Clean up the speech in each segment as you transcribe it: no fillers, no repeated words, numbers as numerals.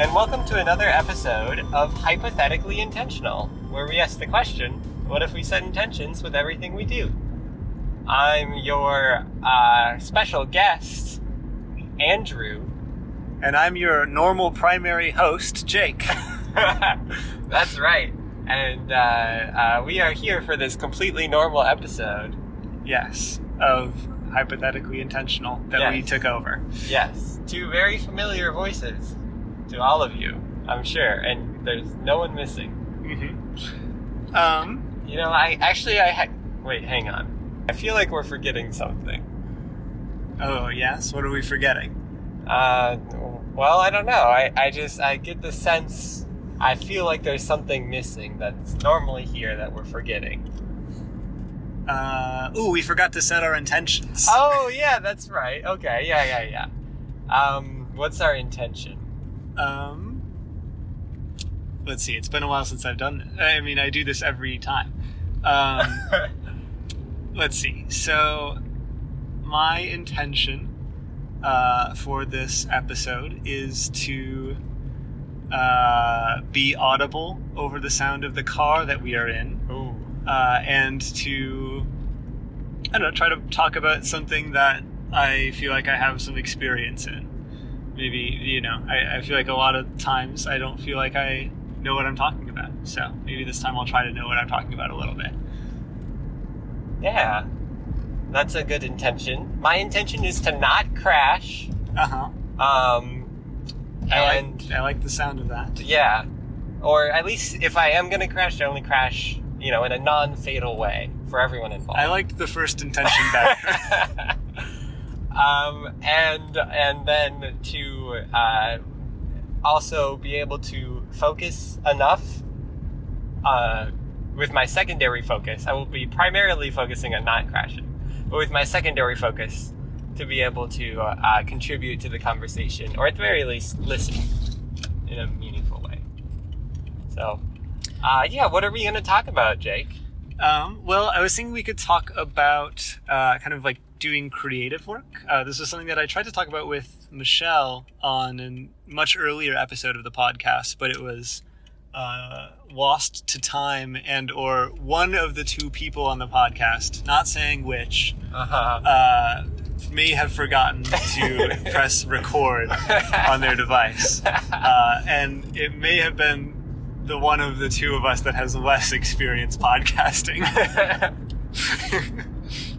and welcome to another episode of Hypothetically Intentional, where we ask the question, what if we set intentions with everything we do? I'm your special guest, Andrew. And I'm your normal primary host, Jake. That's right. And we are here for this completely normal episode. Yes, of Hypothetically Intentional that we took over. Yes, two very familiar voices to all of you, I'm sure, and there's no one missing. Mm-hmm. Wait, hang on. I feel like we're forgetting something. Oh, yes? What are we forgetting? Well, I don't know. I get the sense, I feel like there's something missing that's normally here that we're forgetting. We forgot to set our intentions. Oh, yeah, that's right. Okay, yeah. What's our intention? Let's see. It's been a while since I've done it. I mean, I do this every time. Let's see. So, my intention for this episode is to be audible over the sound of the car that we are in. Ooh. And to, I don't know, try to talk about something that I feel like I have some experience in. Maybe, I feel like a lot of times I don't feel like I know what I'm talking about. So maybe this time I'll try to know what I'm talking about a little bit. Yeah, that's a good intention. My intention is to not crash. Uh-huh. I like the sound of that. Yeah. Or at least if I am going to crash, to only crash, in a non-fatal way for everyone involved. I liked the first intention better. And then to also be able to focus enough with my secondary focus. I will be primarily focusing on not crashing, but with my secondary focus to be able to contribute to the conversation, or at the very least listen in a meaningful way. So, what are we going to talk about, Jake? Well, I was thinking we could talk about kind of like doing creative work. This was something that I tried to talk about with Michelle on a much earlier episode of the podcast, but it was lost to time and or one of the two people on the podcast, not saying which, may have forgotten to press record on their device. And it may have been the one of the two of us that has less experience podcasting.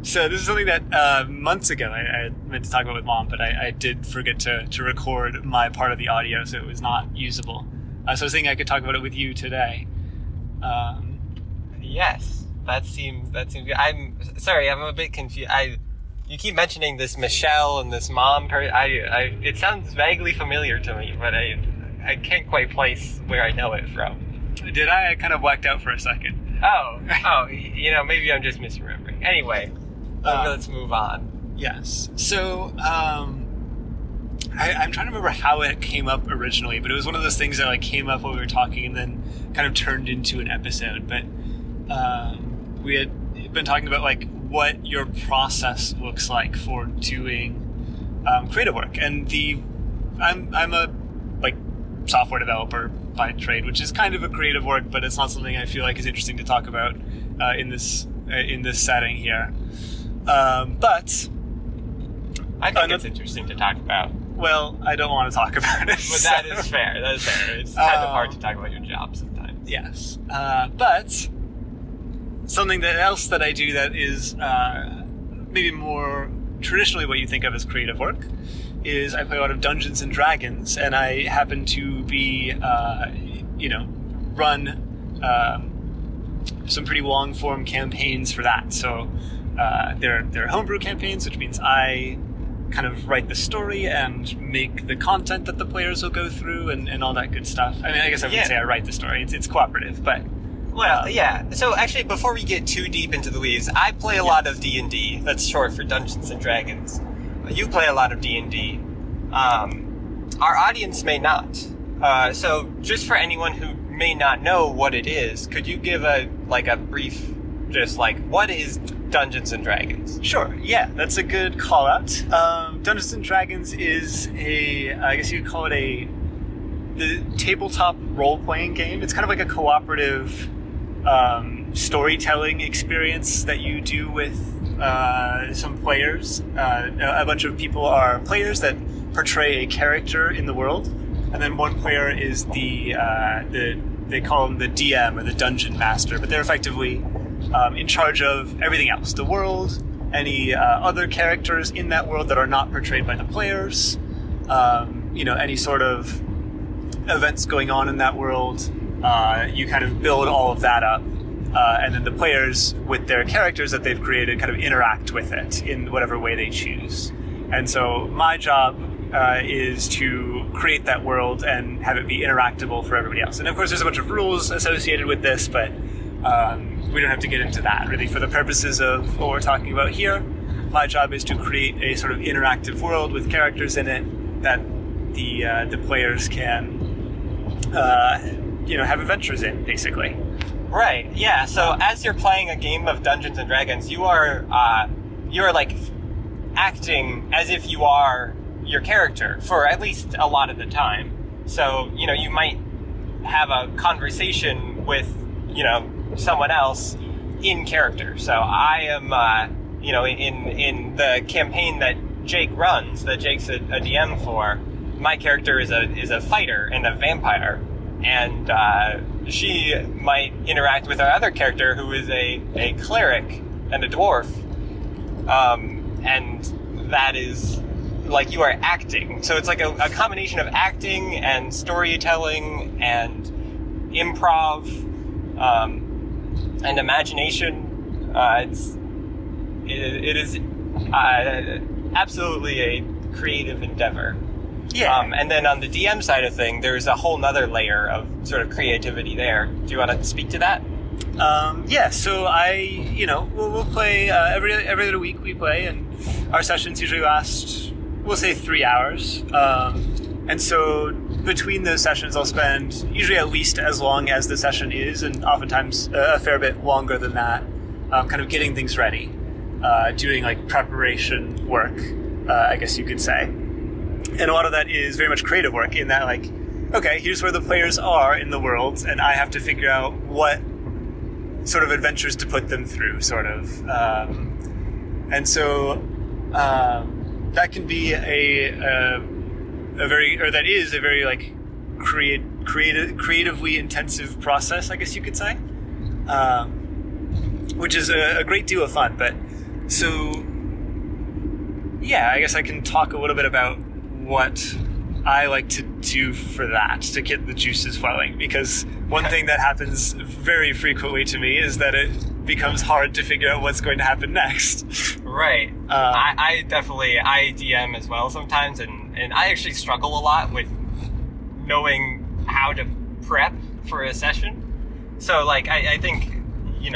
So this is something that months ago I meant to talk about with Mom, but I did forget to record my part of the audio, so it was not usable. So I was thinking I could talk about it with you today. Yes, that seems good. I'm sorry, I'm a bit confused. You keep mentioning this Michelle and this Mom. It sounds vaguely familiar to me, but I can't quite place where I know it from. Did I? I kind of whacked out for a second. Oh, maybe I'm just misremembering. Anyway, let's move on. Yes. So, I'm trying to remember how it came up originally, but it was one of those things that came up while we were talking and then kind of turned into an episode. But we had been talking about what your process looks like for doing creative work, and I'm a software developer by trade, which is kind of a creative work, but it's not something I feel like is interesting to talk about in this setting here. But I think it's interesting to talk about. Well, I don't want to talk about it. But that is fair. It's kind of hard to talk about your job sometimes. Yes. But something else that I do that is maybe more traditionally what you think of as creative work is I play a lot of Dungeons and Dragons, and I happen to be, run some pretty long form campaigns for that. So they're homebrew campaigns, which means I kind of write the story and make the content that the players will go through and all that good stuff. I mean, I guess I wouldn't say I write the story. It's cooperative, but... Well, yeah. So actually, before we get too deep into the weeds, I play a lot of D&D. That's short for Dungeons and Dragons. You play a lot of D&D. Our audience may not. So just for anyone who may not know what it is, could you give a brief, what is Dungeons and Dragons? Sure, yeah, that's a good call out. Dungeons and Dragons is I guess you'd call it the tabletop role-playing game. It's kind of like a cooperative storytelling experience that you do with some players. A bunch of people are players that portray a character in the world, and then one player is they call him the DM or the dungeon master, but they're effectively in charge of everything else, the world, any other characters in that world that are not portrayed by the players, any sort of events going on in that world. You kind of build all of that up, and then the players, with their characters that they've created, kind of interact with it in whatever way they choose. And so my job is to create that world and have it be interactable for everybody else. And of course, there's a bunch of rules associated with this, but we don't have to get into that. Really, for the purposes of what we're talking about here, my job is to create a sort of interactive world with characters in it that the players can have adventures in, basically. Right. Yeah. So as you're playing a game of Dungeons and Dragons, you are like acting as if you are your character for at least a lot of the time. So you might have a conversation with someone else in character. So I am in the campaign that Jake runs, that Jake's a DM for. My character is a fighter and a vampire, and she might interact with our other character, who is a cleric and a dwarf, and that is like you are acting. So it's like a combination of acting and storytelling and improv and imagination. It is absolutely a creative endeavor. Yeah. And then on the DM side of thing, there's a whole nother layer of sort of creativity there. Do you want to speak to that? So we'll play every other week. We play, and our sessions usually last, we'll say, 3 hours. And so between those sessions, I'll spend usually at least as long as the session is, and oftentimes a fair bit longer than that, kind of getting things ready, doing like preparation work, I guess you could say. And a lot of that is very much creative work, in that, like, okay, here's where the players are in the world, and I have to figure out what sort of adventures to put them through, sort of. And so that can be that is a very like creatively intensive process, I guess you could say, which is a great deal of fun. But so, yeah, I guess I can talk a little bit about what I like to do for that, to get the juices flowing, because one thing that happens very frequently to me is that it becomes hard to figure out what's going to happen next. Right. I definitely DM as well sometimes, and I actually struggle a lot with knowing how to prep for a session. So like I think you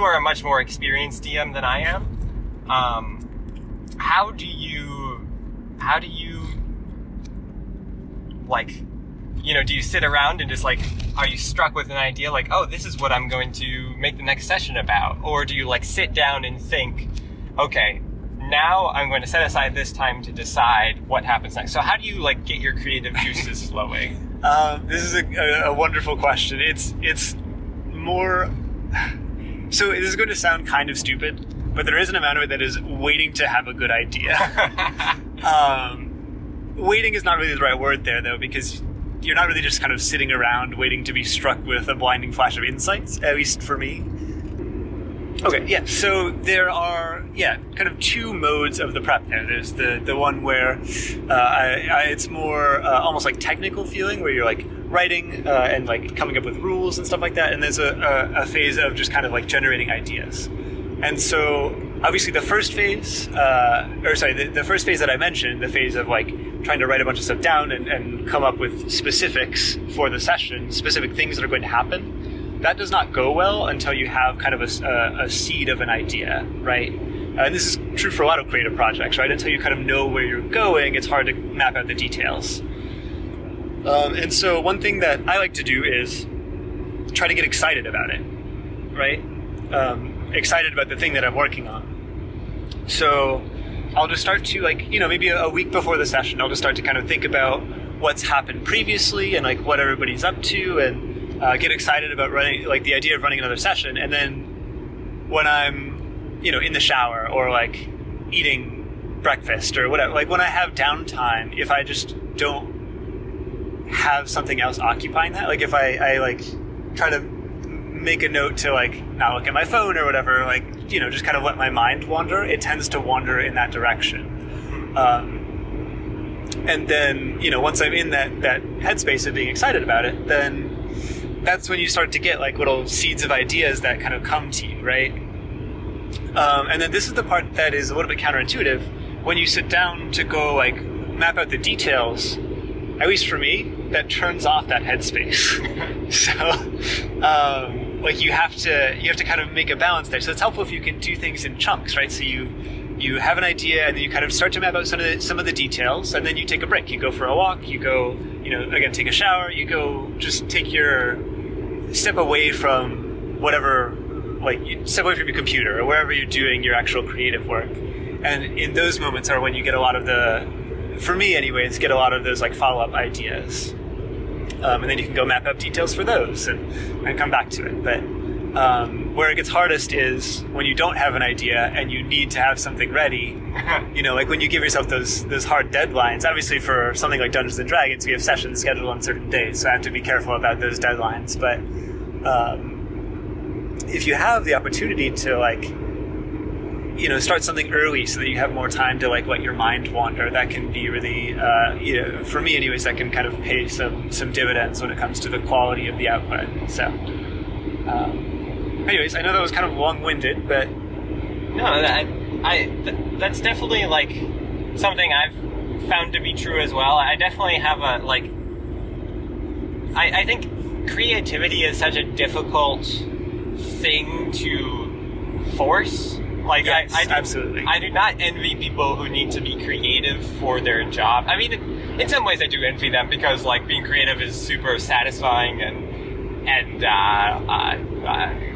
are a much more experienced DM than I am. How do you like, do you sit around and just like, are you struck with an idea like, oh, this is what I'm going to make the next session about? Or do you like sit down and think, okay, now I'm going to set aside this time to decide what happens next? So how do you like get your creative juices flowing? This is a wonderful question. It's more, so this is going to sound kind of stupid, but there is an amount of it that is waiting to have a good idea. Waiting is not really the right word there, though, because you're not really just kind of sitting around waiting to be struck with a blinding flash of insights, at least for me. Okay, yeah, so there are, kind of two modes of the prep there. There's the one where it's more almost like technical feeling, where you're like writing and like coming up with rules and stuff like that, and there's a phase of just kind of like generating ideas. And so obviously the first phase, the first phase that I mentioned, the phase of like trying to write a bunch of stuff down and come up with specifics for the session, specific things that are going to happen, that does not go well until you have kind of a seed of an idea, right? And this is true for a lot of creative projects, right? Until you kind of know where you're going, it's hard to map out the details. And so one thing that I like to do is try to get excited about it, right? Excited about the thing that I'm working on. So I'll just start to, like, maybe a week before the session, I'll just start to kind of think about what's happened previously and like what everybody's up to, and get excited about running, like the idea of running another session. And then when I'm, in the shower or like eating breakfast or whatever, like when I have downtime, if I just don't have something else occupying that, like if I like try to make a note to like not look at my phone or whatever, like, just kind of let my mind wander, it tends to wander in that direction. And then, once I'm in that headspace of being excited about it, then that's when you start to get like little seeds of ideas that kind of come to you, right? And then this is the part that is a little bit counterintuitive. When you sit down to go like map out the details, at least for me, that turns off that headspace. So, like you have to kind of make a balance there. So it's helpful if you can do things in chunks, right? So you have an idea and then you kind of start to map out some of the details, and then you take a break. You go for a walk, you go, again, take a shower, you go just take your step away from whatever, like you step away from your computer or wherever you're doing your actual creative work. And in those moments are when you get a lot of for me anyways, get a lot of those like follow-up ideas. And then you can go map up details for those and come back to it. But where it gets hardest is when you don't have an idea and you need to have something ready. Like when you give yourself those hard deadlines. Obviously for something like Dungeons and Dragons, we have sessions scheduled on certain days, so I have to be careful about those deadlines. But if you have the opportunity to like, start something early so that you have more time to like let your mind wander, that can be really, for me anyways, that can kind of pay some dividends when it comes to the quality of the output. So, anyways, I know that was kind of long-winded, but no, that's definitely like something I've found to be true as well. I definitely have I think creativity is such a difficult thing to force. Like, yes, absolutely. I do not envy people who need to be creative for their job. I mean, in some ways I do envy them because, like, being creative is super satisfying and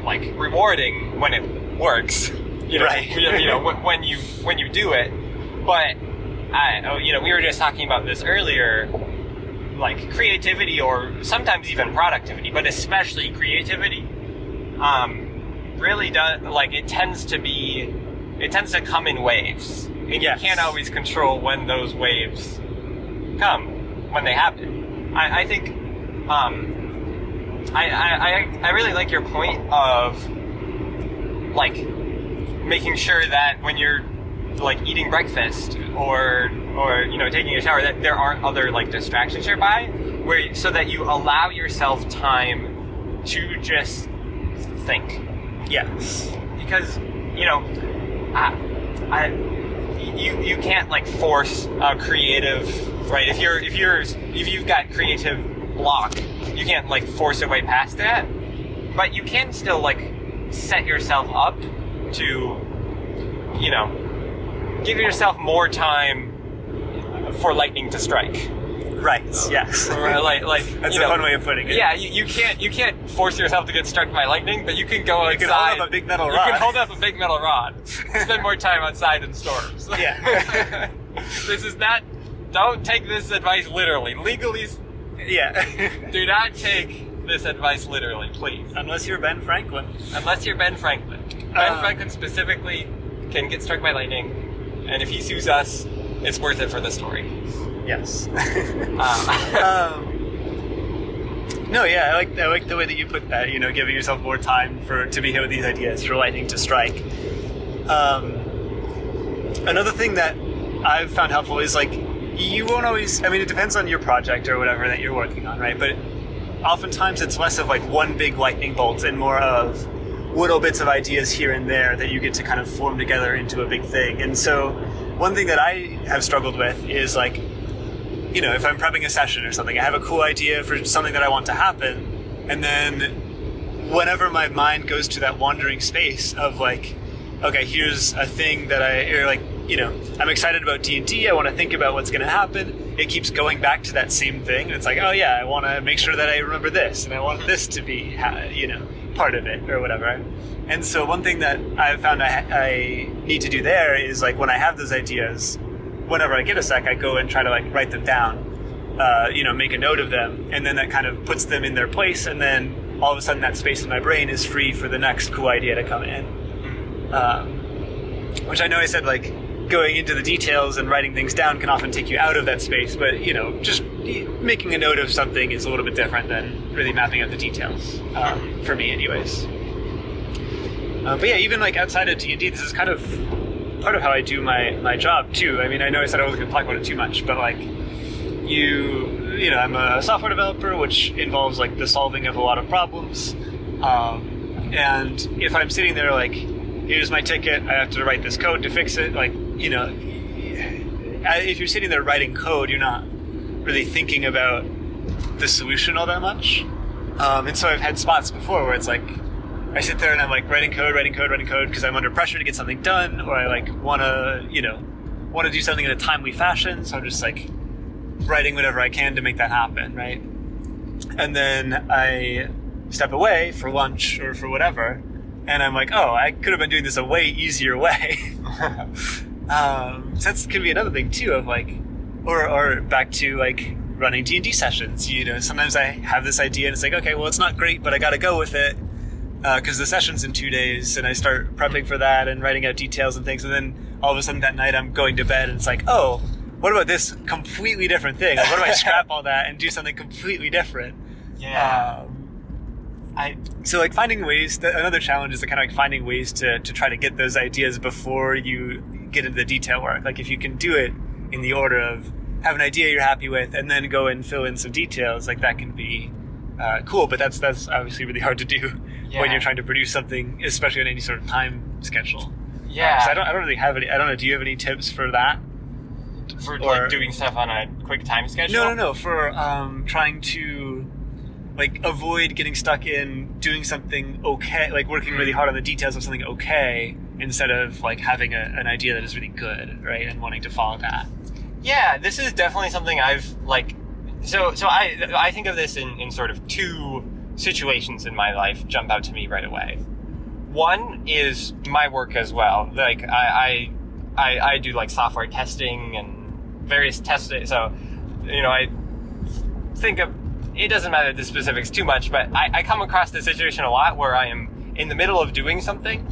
like, rewarding when it works. Right. When you do it. But, we were just talking about this earlier, like, creativity or sometimes even productivity, but especially creativity, really does, like, it tends to come in waves, and yes. You can't always control when those waves come, when they happen. I think I really like your point of like making sure that when you're like eating breakfast or taking a shower, that there aren't other like distractions nearby, so that you allow yourself time to just think. Yes, because you can't like force a creative, right? If you've got creative block, you can't like force your way past that, but you can still like set yourself up to give yourself more time for lightning to strike. Right. Yes. Or like that's a fun way of putting it. Yeah, you can't force yourself to get struck by lightning, but you can go outside. You can hold up a big metal rod. You can hold up a big metal rod. Spend more time outside in storms. Yeah. This is not. Don't take this advice literally. Legally. Yeah. Do not take this advice literally, please. Unless you're Ben Franklin. Ben Franklin specifically can get struck by lightning, and if he sues us, it's worth it for the story. Yes. No, yeah, I like the way that you put that. Giving yourself more time to be here with these ideas, for lightning to strike. Another thing that I've found helpful is like you won't always. I mean, it depends on your project or whatever that you're working on, right? But oftentimes it's less of like one big lightning bolt and more of little bits of ideas here and there that you get to kind of form together into a big thing. And so one thing that I have struggled with is like, if I'm prepping a session or something, I have a cool idea for something that I want to happen, and then whenever my mind goes to that wandering space of like, okay, here's a thing that I'm excited about D&D, I want to think about what's going to happen, it keeps going back to that same thing, and it's like, oh yeah, I want to make sure that I remember this, and I want this to be, part of it, or whatever. And so one thing that I've found I need to do there is like when I have those ideas, whenever I get a sec, I go and try to like write them down. make a note of them, and then that kind of puts them in their place, and then all of a sudden that space in my brain is free for the next cool idea to come in. Which I know I said, like, going into the details and writing things down can often take you out of that space, but, just making a note of something is a little bit different than really mapping out the details, for me anyways. But yeah, even like outside of D&D, this is kind of part of how I do my job too. I mean, I know I said I wasn't going to talk about it too much, but like, I'm a software developer, which involves like the solving of a lot of problems. And if I'm sitting there like, here's my ticket, I have to write this code to fix it, like, if you're sitting there writing code, you're not really thinking about the solution all that much. And so I've had spots before where it's like, I sit there and I'm like writing code because I'm under pressure to get something done, or I like want to do something in a timely fashion. So I'm just like writing whatever I can to make that happen, right? And then I step away for lunch or for whatever, and I'm like, oh, I could have been doing this a way easier way. So that could be another thing too, of like, or back to like running D&D sessions. Sometimes I have this idea and it's like, okay, well, it's not great, but I got to go with it. Because the session's in 2 days, and I start prepping for that and writing out details and things, and then all of a sudden that night I'm going to bed and it's like, oh, what about this completely different thing? Like, what if I scrap all that and do something completely different? Yeah. So like finding ways, another challenge is kind of like finding ways to try to get those ideas before you get into the detail work. Like if you can do it in the order of have an idea you're happy with and then go and fill in some details, like that can be cool, but that's obviously really hard to do when you're trying to produce something, especially on any sort of time schedule. Yeah. So I don't really have any. I don't know. Do you have any tips for that? For like doing stuff on a quick time schedule? No. For trying to like avoid getting stuck in doing something okay, like working really hard on the details of something okay, instead of like having an idea that is really good, right, and wanting to follow that. Yeah, this is definitely something I've like. So I think of this in sort of two situations in my life jump out to me right away. One is my work as well. Like I do like software testing and various testing. So, I think of, it doesn't matter the specifics too much, but I come across this situation a lot where I am in the middle of doing something,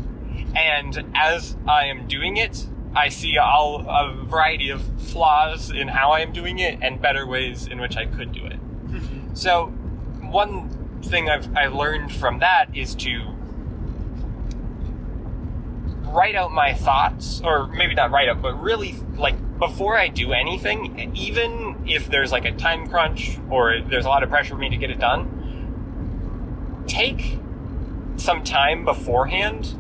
and as I am doing it, I see a variety of flaws in how I am doing it and better ways in which I could do it. Mm-hmm. So one thing I've learned from that is to write out my thoughts, or maybe not write out, but really like before I do anything, even if there's like a time crunch or there's a lot of pressure for me to get it done, take some time beforehand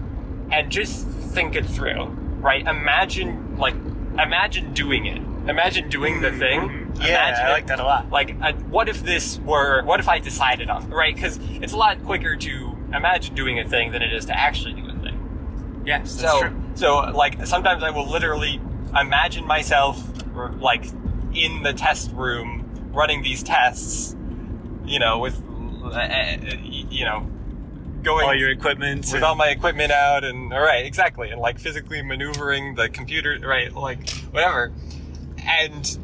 and just think it through, right? Imagine doing it. Imagine doing the thing. Yeah, I like that a lot. Like, what if I decided on, right? Because it's a lot quicker to imagine doing a thing than it is to actually do a thing. Yes, that's true. So, like, sometimes I will literally imagine myself, like, in the test room, running these tests, with, going all your equipment with all my equipment out, and right, exactly, and like physically maneuvering the computer, right, like whatever, and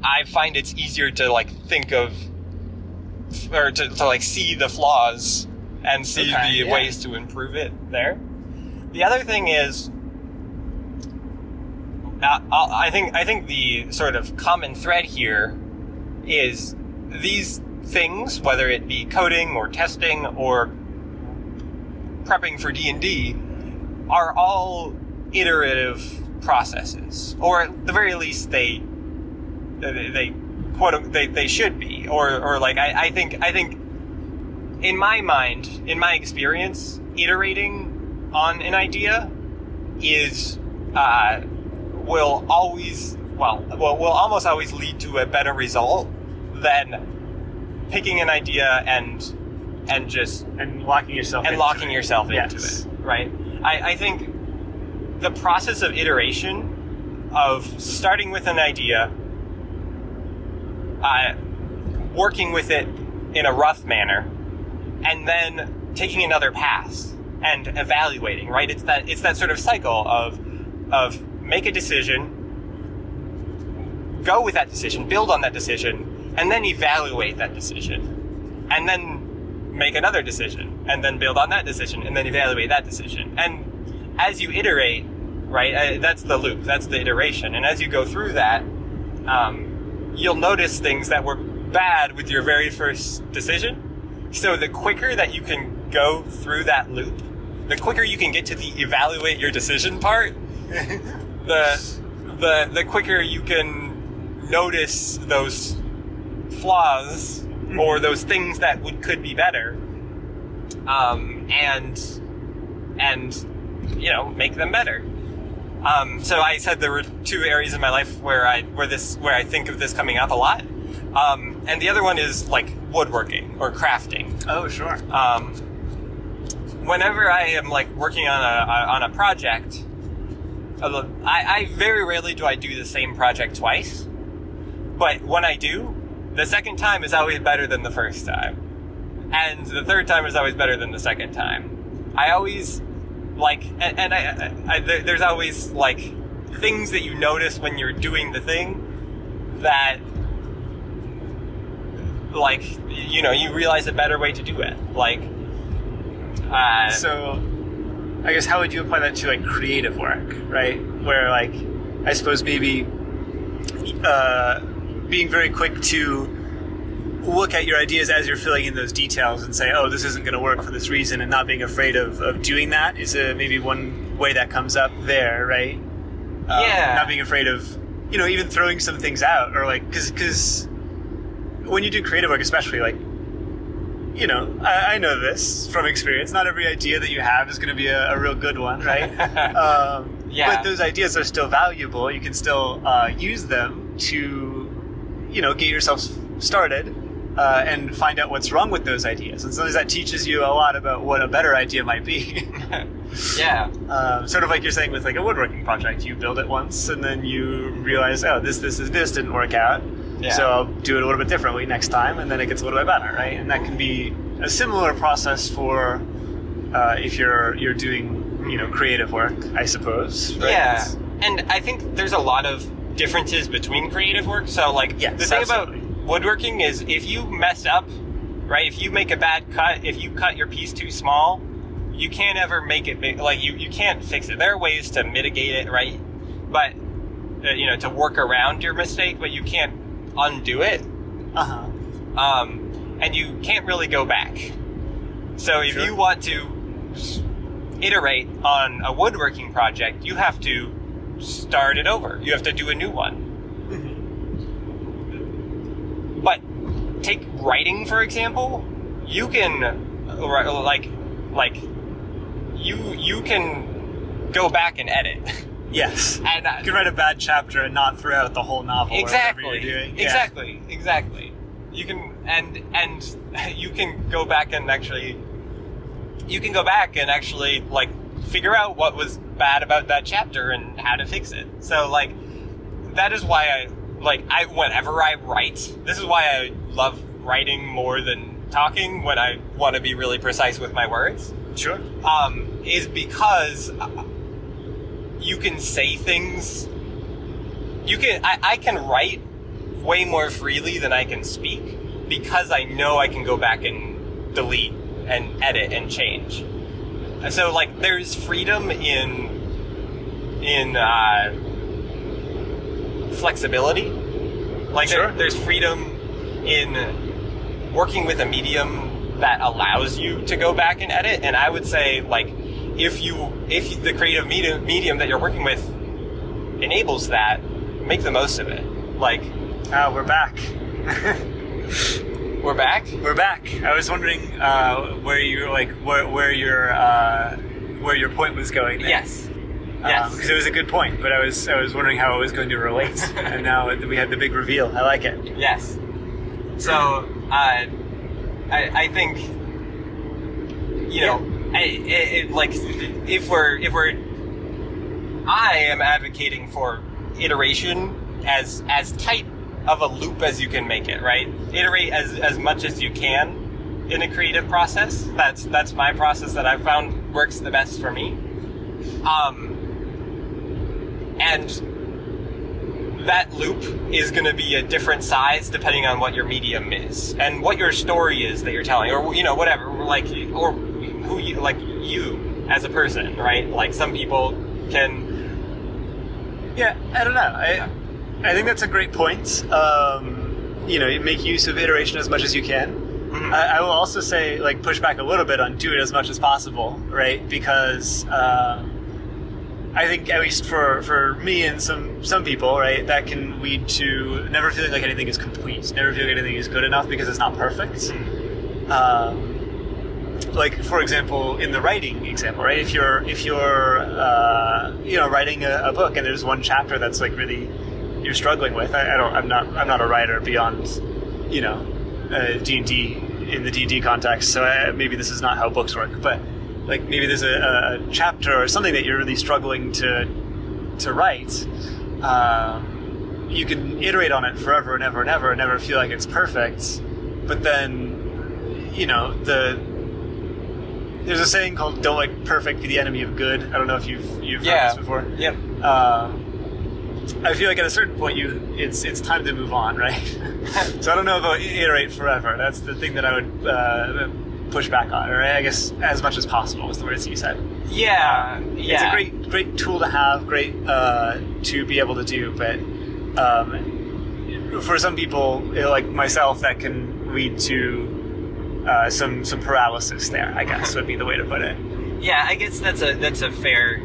I find it's easier to like think of, or to like see the flaws and see the ways to improve it there. The other thing is, I think the sort of common thread here is these things, whether it be coding or testing or prepping for D&D, are all iterative processes, or at the very least they should be, or like I think in my mind, in my experience, iterating on an idea is will almost always lead to a better result than picking an idea and locking yourself into it, right? I think the process of iteration, of starting with an idea, working with it in a rough manner, and then taking another pass and evaluating, right? It's that sort of cycle of make a decision, go with that decision, build on that decision, and then evaluate that decision, and then make another decision, and then build on that decision, and then evaluate that decision. And as you iterate, right, that's the loop, that's the iteration. And as you go through that, you'll notice things that were bad with your very first decision. So the quicker that you can go through that loop, the quicker you can get to the evaluate your decision part, the quicker you can notice those flaws or those things that could be better, and make them better. So I said there were two areas in my life where I think of this coming up a lot, and the other one is like woodworking or crafting. Oh, sure. Whenever I am like working on a project, I very rarely do I do the same project twice. But when I do, the second time is always better than the first time, and the third time is always better than the second time. I always like, and there's always like things that you notice when you're doing the thing that, like, you realize a better way to do it. Like, so I guess how would you apply that to like creative work, right? Where like, I suppose maybe being very quick to look at your ideas as you're filling in those details and say, oh, this isn't going to work for this reason, and not being afraid of doing that is maybe one way that comes up there, right? Yeah. Not being afraid of, even throwing some things out, or like, because when you do creative work, especially, like, I know this from experience. Not every idea that you have is going to be a real good one, right? Yeah. But those ideas are still valuable. You can still use them to, get yourself started and find out what's wrong with those ideas. And sometimes that teaches you a lot about what a better idea might be. Yeah. Sort of like you're saying with like a woodworking project. You build it once and then you realize, oh, this didn't work out. Yeah. So I'll do it a little bit differently next time, and then it gets a little bit better, right? And that can be a similar process for if you're doing, creative work, I suppose. Right? Yeah. And I think there's a lot of differences between creative work. So, like, yes, the thing absolutely. about woodworking is if you mess up, right, if you make a bad cut, if you cut your piece too small, you can't ever make it big. Like, you can't fix it. There are ways to mitigate it, right? But, to work around your mistake, but you can't undo it. Uh-huh. And you can't really go back. So if you want to iterate on a woodworking project, you have to start it over. You have to do a new one. Mm-hmm. But take writing, for example. You can, you can go back and edit. Yes. And you can write a bad chapter and not throughout the whole novel. Exactly. Or whatever you're doing. Exactly. You can and you can go back and actually like figure out what was bad about that chapter and how to fix it. So like that is why whenever I write, this is why I love writing more than talking when I want to be really precise with my words. Sure. Is because you can say things. I can write way more freely than I can speak because I know I can go back and delete and edit and change. So like there's freedom in flexibility. Like sure. There's freedom in working with a medium that allows you to go back and edit. And I would say like if the creative medium that you're working with enables that, make the most of it. Like, we're back. We're back. We're back. I was wondering where your point was going there. Yes. Because it was a good point, but I was wondering how it was going to relate, and now we had the big reveal. I like it. Yes. So I think I am advocating for iteration as tight of a loop as you can make it, right? Iterate as much as you can in a creative process. That's my process that I've found works the best for me. And that loop is going to be a different size depending on what your medium is and what your story is that you're telling, or whatever, like, or who you, like, you as a person, right? Like, some people can. Yeah, I don't know. I think that's a great point. Make use of iteration as much as you can. Mm-hmm. I will also say, like, push back a little bit on do it as much as possible, right? Because I think, at least for me and some people, right, that can lead to never feeling like anything is complete, never feeling anything is good enough because it's not perfect. Mm-hmm. Like, for example, in the writing example, right? If you're writing a book and there's one chapter that's like really you're struggling with, I'm not a writer beyond, D&D in the D&D context, so maybe this is not how books work, but like maybe there's a chapter or something that you're really struggling to write. You can iterate on it forever and ever and ever and never feel like it's perfect, but then there's a saying called "Don't let perfect be the enemy of good." I don't know if you've heard this before. Yep. I feel like at a certain point it's time to move on, right? So I don't know about iterate forever. That's the thing that I would push back on, or I guess as much as possible is the words you said. Yeah. It's a great tool to have, great to be able to do, but for some people, like myself, that can lead to some paralysis there, I guess, would be the way to put it. Yeah, I guess that's a fair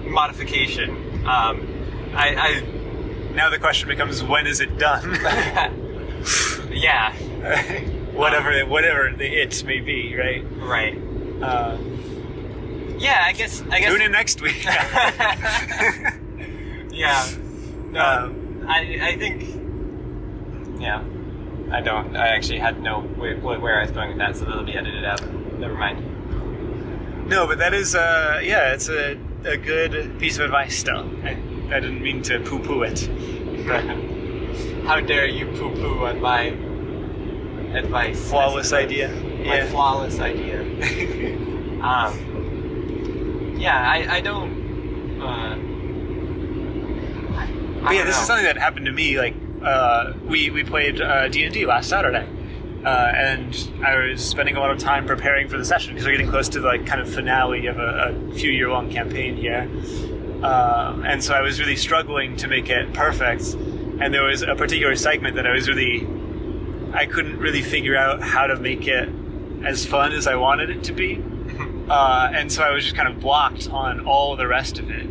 modification. I now the question becomes, when is it done? Yeah. whatever the it may be, right? Right. Yeah, I guess. Tune in next week. Yeah. No, I think. Yeah. I actually had no where I was going with that, so that'll be edited out. Never mind. No, but that is, it's a good piece of advice still. I didn't mean to poo-poo it. But how dare you poo-poo on my advice? Flawless idea. My flawless idea. I don't... This is something that happened to me, like, we played D&D last Saturday, and I was spending a lot of time preparing for the session because we're getting close to the kind of finale of a few-year-long campaign here, and so I was really struggling to make it perfect, and there was a particular segment that I couldn't really figure out how to make it as fun as I wanted it to be, and so I was just kind of blocked on all the rest of it.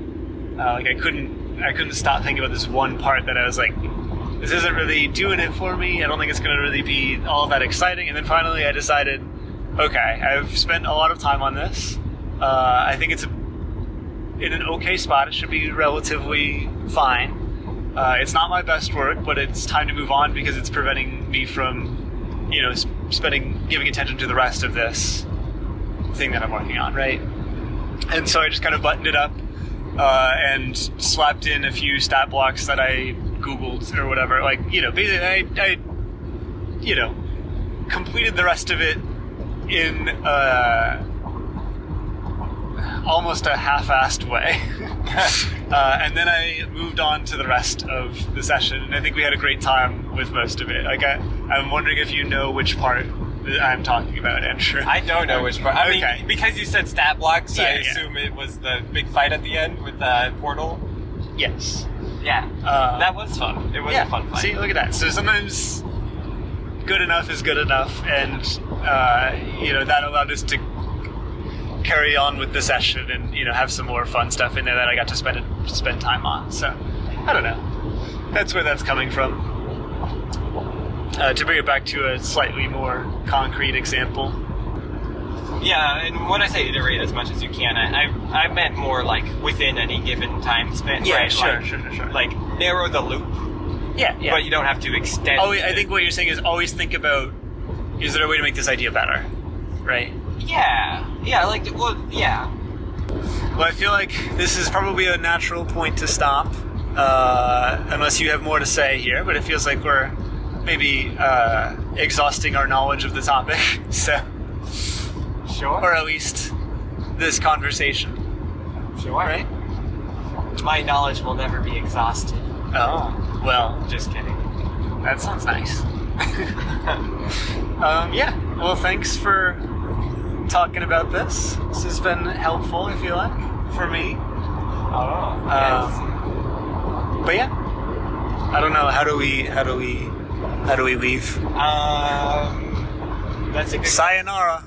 I couldn't stop thinking about this one part that I was like, this isn't really doing it for me. I don't think it's going to really be all that exciting. And then finally I decided, okay, I've spent a lot of time on this. I think it's in an okay spot. It should be relatively fine. It's not my best work, but it's time to move on because it's preventing me from, giving attention to the rest of this thing that I'm working on, right? And so I just kind of buttoned it up and slapped in a few stat blocks that I Googled or whatever. Basically I completed the rest of it in almost a half-assed way. And then I moved on to the rest of the session, and I think we had a great time with most of it. I'm wondering if you know which part I'm talking about, Andrew. I don't know which part. I mean, because you said stat blocks, I assume it was the big fight at the end with the portal. Yes. Yeah. That was fun. It was a fun fight. See, look at that. So sometimes good enough is good enough, and that allowed us to carry on with the session and have some more fun stuff in there that I got to spend time on. So I don't know. That's where that's coming from. To bring it back to a slightly more concrete example. Yeah, and when I say iterate as much as you can, I meant more like within any given time span. Yeah, right? sure. Like narrow the loop. Yeah. But you don't have to extend. Oh, I think what you're saying is always think about, is there a way to make this idea better, right? Yeah. Yeah. Well, I feel like this is probably a natural point to stop, unless you have more to say here. But it feels like we're maybe exhausting our knowledge of the topic. So. Sure. Or at least this conversation. Sure. Right? my knowledge will never be exhausted. Oh, well, Just kidding. that sounds nice. Yeah, well, thanks for talking about this. This has been helpful, I feel like, for me. Oh, yes. But yeah, I don't know. How do we leave? That's a good Sayonara.